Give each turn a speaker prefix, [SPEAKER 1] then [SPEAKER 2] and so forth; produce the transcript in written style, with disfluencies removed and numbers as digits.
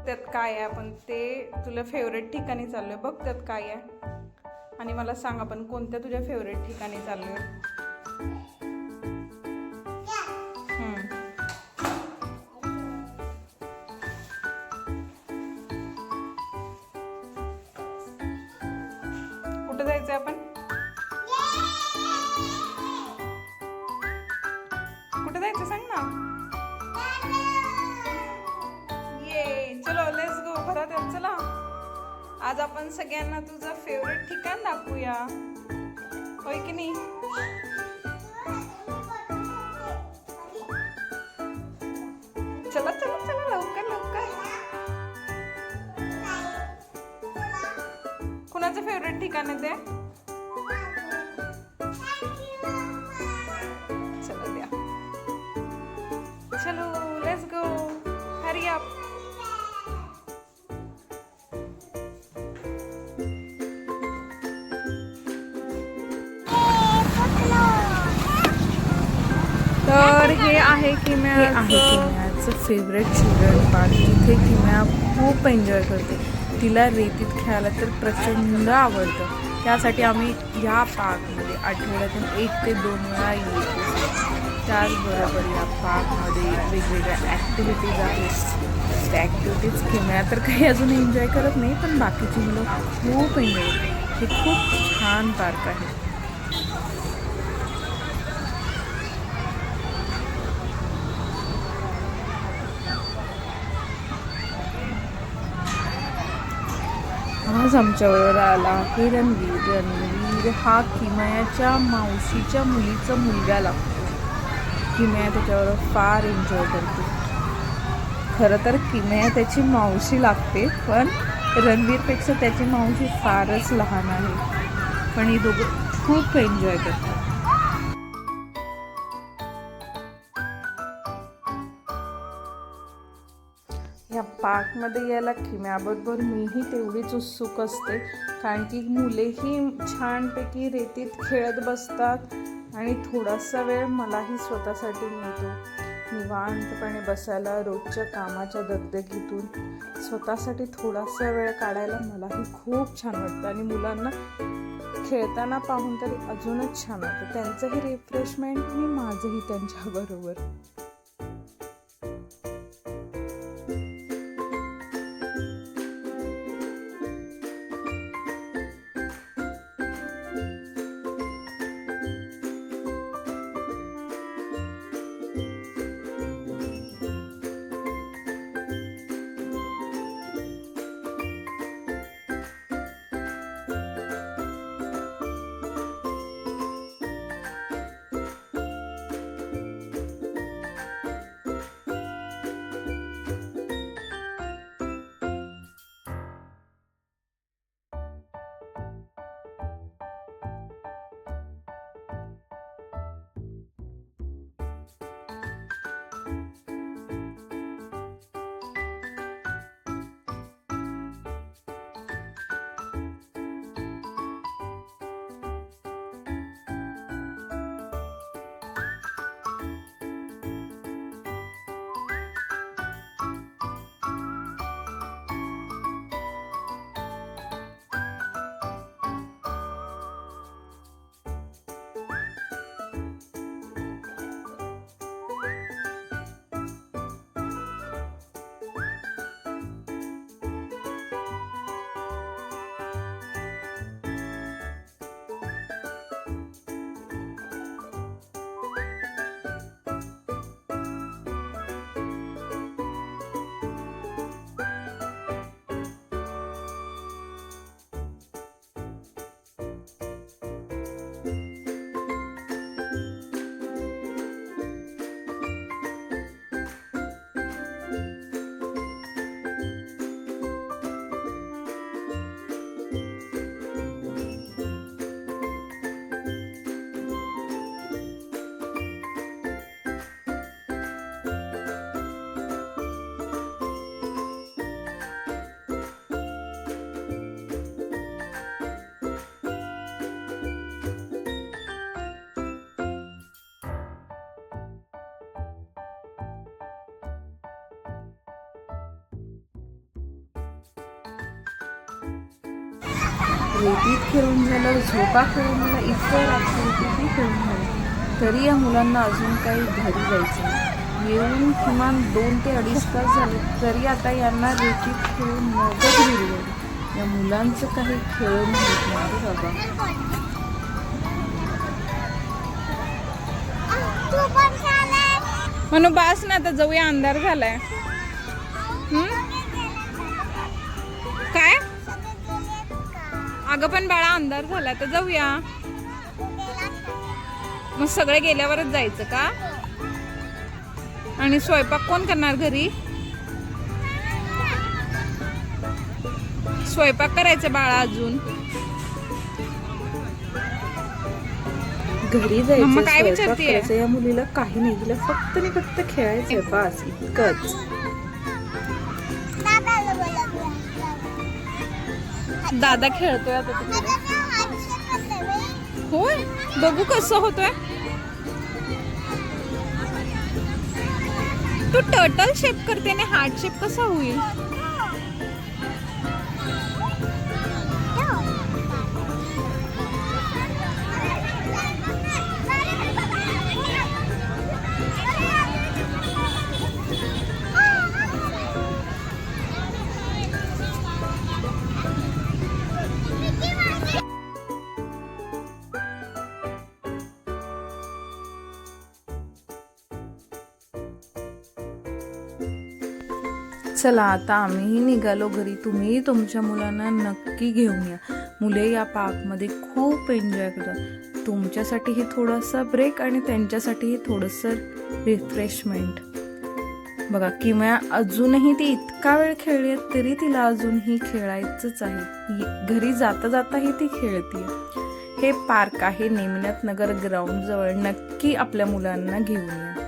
[SPEAKER 1] त्यात काय आहे, आपण ते तुला फेवरेट ठिकाणी चाललोय बघ त्यात काय आहे आणि मला सांग आपण कोणत्या तुझ्या फेवरेट ठिकाणी चाललोय. कुठं जायचंय आपण? कुठे जायचं सांग ना. ये चलो लेट्स गो. घरात या चला. आज आपण सगळ्यांना तुझं फेवरेट ठिकाण दाखवूया, होय की नाही? चला चला चला लवकर लवकर. कुणाचं फेवरेट ठिकाण आहे ते? चला द्या. चलो लेट्स गो. Hurry up. तर हे आहे किम्याचं फेवरेट चिल्ड्रन पार्क. जिथे किम्या खूप एन्जॉय करते. तिला रेतीत खेळायला तर प्रचंड आवडतं. त्यासाठी आम्ही ह्या पार्कमध्ये आठवड्यातून 1 ते 2 वेळा येतो. त्याचबरोबर या पार्कमध्ये वेगवेगळ्या ॲक्टिव्हिटीज आहेत. त्या ॲक्टिव्हिटीज किम्या तर काही अजून एन्जॉय करत नाही, पण बाकीची मुलं खूप एन्जॉय करतात. हे खूप छान पार्क आहे. आज आमच्याबरोबर आला आहे रणवीर. रणवीर हा किमयाच्या मावशीच्या मुलीचा मुलगा लागतो. किमया त्याच्याबरोबर फार एन्जॉय करते. खरं तर किमया त्याची मावशी लागते, पण रणवीरपेक्षा त्याची मावशी फारच लहान आहे. पण ही दोघं खूप एन्जॉय करतात. या पार्कमध्ये यायला किम्याबरोबर मीही तेवढीच उत्सुक असते, कारण की मुलेही छानपैकी रेतीत खेळत बसतात आणि थोडासा वेळ मलाही स्वतःसाठी मिळतो. निवांतपणे बसायला रोजच्या कामाच्या दगदगीतून स्वतःसाठी थोडासा वेळ काढायला मलाही खूप छान वाटतं. आणि मुलांना खेळताना पाहून तरी अजूनच छान वाटतं. त्यांचंही रिफ्रेशमेंट आणि माझंही त्यांच्याबरोबर. रेतीत खेळून झालं, झोपा खेळून झालं, इतर ॲक्टिव्हिटीही खेळून झालं, तरी या मुलांना अजून काही घरी जायचं नाही. येऊन किमान 2 ते 2.5 तास झाले तरी आता यांना रेतीत खेळून मगच घरी या मुलांचं काही खेळून होत नाही बाबा. म्हणून बास ना, आता जाऊया, अंधार झालाय. काय अगं पण बाळा अंधार झाला, तर जाऊया. मग सगळे गेल्यावरच जायचं का? आणि स्वयंपाक कोण करणार घरी? स्वयंपाक करायचं बाळा अजून. घरी जायचं, काय विचारते या मुलीला? काही नाही, तिला फक्त आणि फक्त खेळायचंय, बस इतकंच. दादा खेळतोय आता तिकडे. होय, बघू कसं होतोय. तू टर्टल शेप करते ना, हार्ट शेप कसा होईल? चला आता आम्हीही निघालो घरी. तुम्ही तुमच्या मुलांना नक्की घेऊन या. मुले या पार्कमध्ये खूप एन्जॉय करतात. तुमच्यासाठीही थोडासा ब्रेक आणि त्यांच्यासाठीही थोडंसं रिफ्रेशमेंट. बघा किमया अजूनही ती इतका वेळ खेळली आहे तरी तिला अजूनही खेळायचंच आहे. घरी जाता जाताही ती खेळते. हे पार्क आहे नेमिनाथ नगर ग्राउंड जवळ. नक्की आपल्या मुलांना घेऊन या.